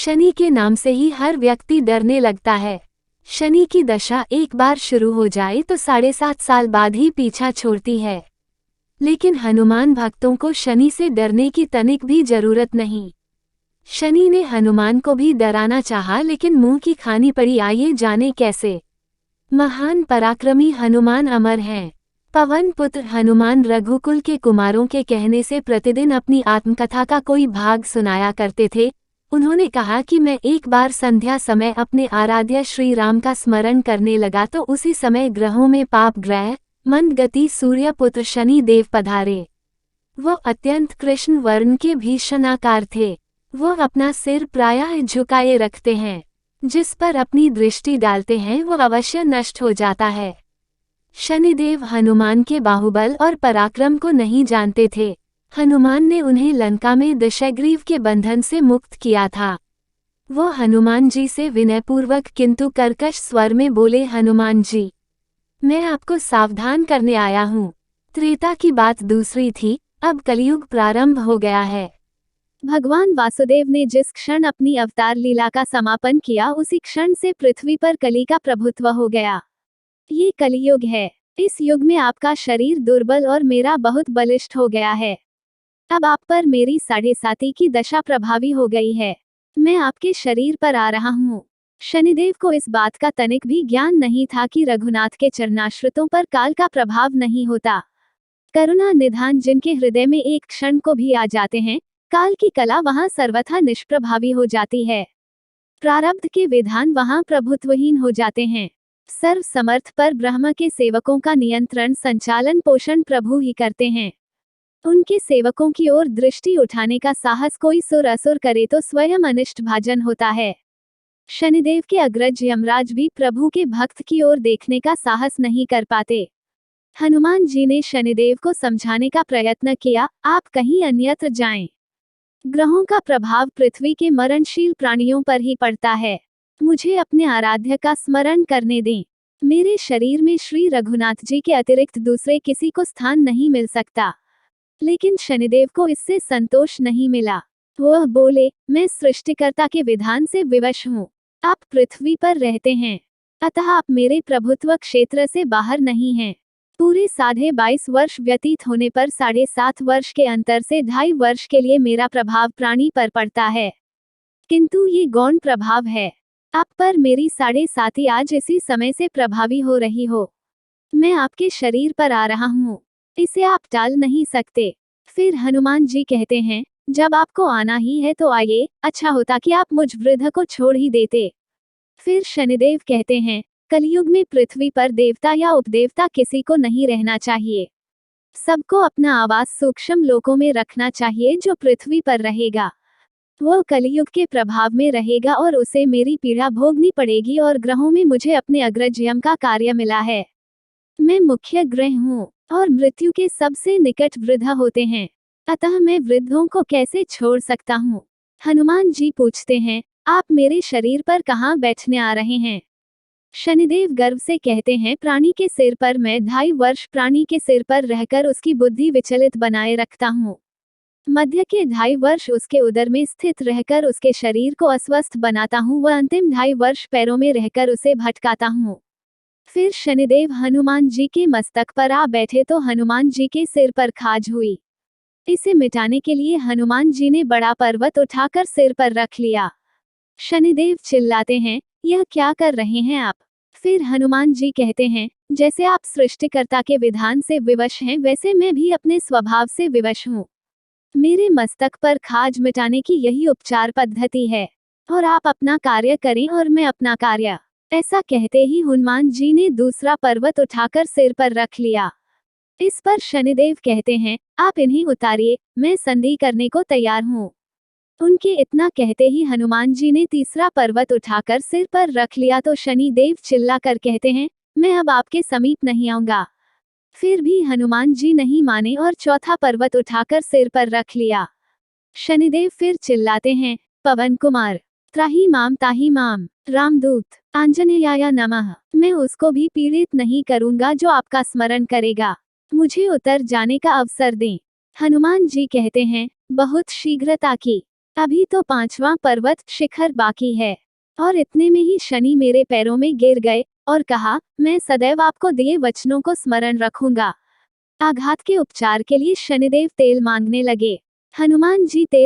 शनि के नाम से ही हर व्यक्ति डरने लगता है। शनि की दशा एक बार शुरू हो जाए तो 7.5 साल बाद ही पीछा छोड़ती है। लेकिन हनुमान भक्तों को शनि से डरने की तनिक भी जरूरत नहीं। शनि ने हनुमान को भी डराना चाहा, लेकिन मुंह की खानी पड़ी। आइए जाने कैसे। महान पराक्रमी हनुमान अमर हैं। पवन पुत्र हनुमान रघुकुल के कुमारों के कहने से प्रतिदिन अपनी आत्मकथा का कोई भाग सुनाया करते थे। उन्होंने कहा कि मैं एक बार संध्या समय अपने आराध्य श्री राम का स्मरण करने लगा तो उसी समय ग्रहों में पाप ग्रह मंदगति सूर्य पुत्र शनि देव पधारे। वो अत्यंत कृष्ण वर्ण के भीषण आकार थे। वो अपना सिर प्रायः झुकाए रखते हैं। जिस पर अपनी दृष्टि डालते हैं वो अवश्य नष्ट हो जाता है। शनिदेव हनुमान के बाहुबल और पराक्रम को नहीं जानते थे। हनुमान ने उन्हें लंका में दशग्रीव के बंधन से मुक्त किया था। वो हनुमान जी से विनयपूर्वक किंतु कर्कश स्वर में बोले, हनुमान जी, मैं आपको सावधान करने आया हूँ। त्रेता की बात दूसरी थी, अब कलयुग प्रारंभ हो गया है। भगवान वासुदेव ने जिस क्षण अपनी अवतार लीला का समापन किया उसी क्षण से पृथ्वी पर कली का प्रभुत्व हो गया। ये कलियुग है। इस युग में आपका शरीर दुर्बल और मेरा बहुत बलिष्ठ हो गया है। अब आप पर मेरी 7.5 की दशा प्रभावी हो गई है। मैं आपके शरीर पर आ रहा हूँ। शनिदेव को इस बात का तनिक भी ज्ञान नहीं था कि रघुनाथ के चरणाश्रितों पर काल का प्रभाव नहीं होता। करुणा निधान जिनके हृदय में एक क्षण को भी आ जाते हैं, काल की कला वहां सर्वथा निष्प्रभावी हो जाती है। प्रारब्ध के विधान वहां प्रभुत्वहीन हो जाते हैं। सर्व समर्थ पर ब्रह्म के सेवकों का नियंत्रण संचालन पोषण प्रभु ही करते हैं। उनके सेवकों की ओर दृष्टि उठाने का साहस कोई सुर असुर करे तो स्वयं अनिष्ट भाजन होता है। शनिदेव के अग्रज यमराज भी प्रभु के भक्त की ओर देखने का साहस नहीं कर पाते। हनुमान जी ने शनिदेव को समझाने का प्रयत्न किया, आप कहीं अन्यत्र जाएं। ग्रहों का प्रभाव पृथ्वी के मरणशील प्राणियों पर ही पड़ता है। मुझे अपने आराध्य का स्मरण करने दें। मेरे शरीर में श्री रघुनाथ जी के अतिरिक्त दूसरे किसी को स्थान नहीं मिल सकता। लेकिन शनिदेव को इससे संतोष नहीं मिला। वह बोले, मैं सृष्टिकर्ता के विधान से विवश हूँ। आप पृथ्वी पर रहते हैं, अतः आप मेरे प्रभुत्व क्षेत्र से बाहर नहीं हैं। पूरे 22.5 वर्ष व्यतीत होने पर 7.5 वर्ष के अंतर से 2.5 वर्ष के लिए मेरा प्रभाव प्राणी पर पड़ता है, किंतु ये गौण प्रभाव है। आप पर मेरी 7.5 आज इसी समय से प्रभावी हो रही हो। मैं आपके शरीर पर आ रहा हूँ, इसे आप टाल नहीं सकते। फिर हनुमान जी कहते हैं, जब आपको आना ही है तो आइए, अच्छा होता कि आप मुझ वृद्ध को छोड़ ही देते। फिर शनिदेव कहते हैं, कलयुग में पृथ्वी पर देवता या उपदेवता किसी को नहीं रहना चाहिए। सबको अपना आवास सूक्ष्म लोकों में रखना चाहिए। जो पृथ्वी पर रहेगा वो कलयुग के प्रभाव में रहेगा और उसे मेरी पीड़ा भोगनी पड़ेगी। और ग्रहों में मुझे अपने अग्रज यम का कार्य मिला है। मैं मुख्य ग्रह हूँ और मृत्यु के सबसे निकट वृद्ध होते हैं, अतः मैं वृद्धों को कैसे छोड़ सकता हूँ। हनुमान जी पूछते हैं, आप मेरे शरीर पर कहाँ बैठने आ रहे हैं। शनिदेव गर्व से कहते हैं, प्राणी के सिर पर मैं 2.5 वर्ष प्राणी के सिर पर रहकर उसकी बुद्धि विचलित बनाए रखता हूँ। मध्य के 2.5 वर्ष उसके उदर में स्थित रहकर उसके शरीर को अस्वस्थ बनाता हूँ व अंतिम 2.5 वर्ष पैरों में रहकर उसे भटकाता हूँ। फिर शनिदेव हनुमान जी के मस्तक पर आ बैठे तो हनुमान जी के सिर पर खाज हुई। इसे मिटाने के लिए हनुमान जी ने बड़ा पर्वत उठाकर सिर पर रख लिया। शनिदेव चिल्लाते हैं, यह क्या कर रहे हैं आप। फिर हनुमान जी कहते हैं, जैसे आप सृष्टिकर्ता के विधान से विवश हैं वैसे मैं भी अपने स्वभाव से विवश हूँ। मेरे मस्तक पर खाज मिटाने की यही उपचार पद्धति है, और आप अपना कार्य करें और मैं अपना कार्य। ऐसा कहते ही हनुमान जी ने दूसरा पर्वत उठाकर सिर पर रख लिया। इस पर शनिदेव कहते हैं, आप इन्हें उतारिए, मैं संधि करने को तैयार हूँ। उनके इतना कहते ही हनुमान जी ने तीसरा पर्वत उठाकर सिर पर रख लिया तो शनिदेव चिल्लाकर कहते हैं, मैं अब आपके समीप नहीं आऊंगा। फिर भी हनुमान जी नहीं माने और चौथा पर्वत उठाकर सिर पर रख लिया। शनिदेव फिर चिल्लाते हैं, पवन कुमार त्राहि माम ताहि माम, रामदूत आंजनेयाय नमः। मैं उसको भी पीड़ित नहीं करूंगा जो आपका स्मरण करेगा। मुझे उतर जाने का अवसर दें। हनुमान जी कहते हैं, बहुत शीघ्रता की। अभी तो 5वां पर्वत शिखर बाकी है। और इतने में ही शनि मेरे पैरों में गिर गए और कहा, मैं सदैव आपको दिए वचनों को स्मरण रखूंगा। आघात के उपचार के लिए शनिदेव तेल मांगने लगे। हनुमान जी तेल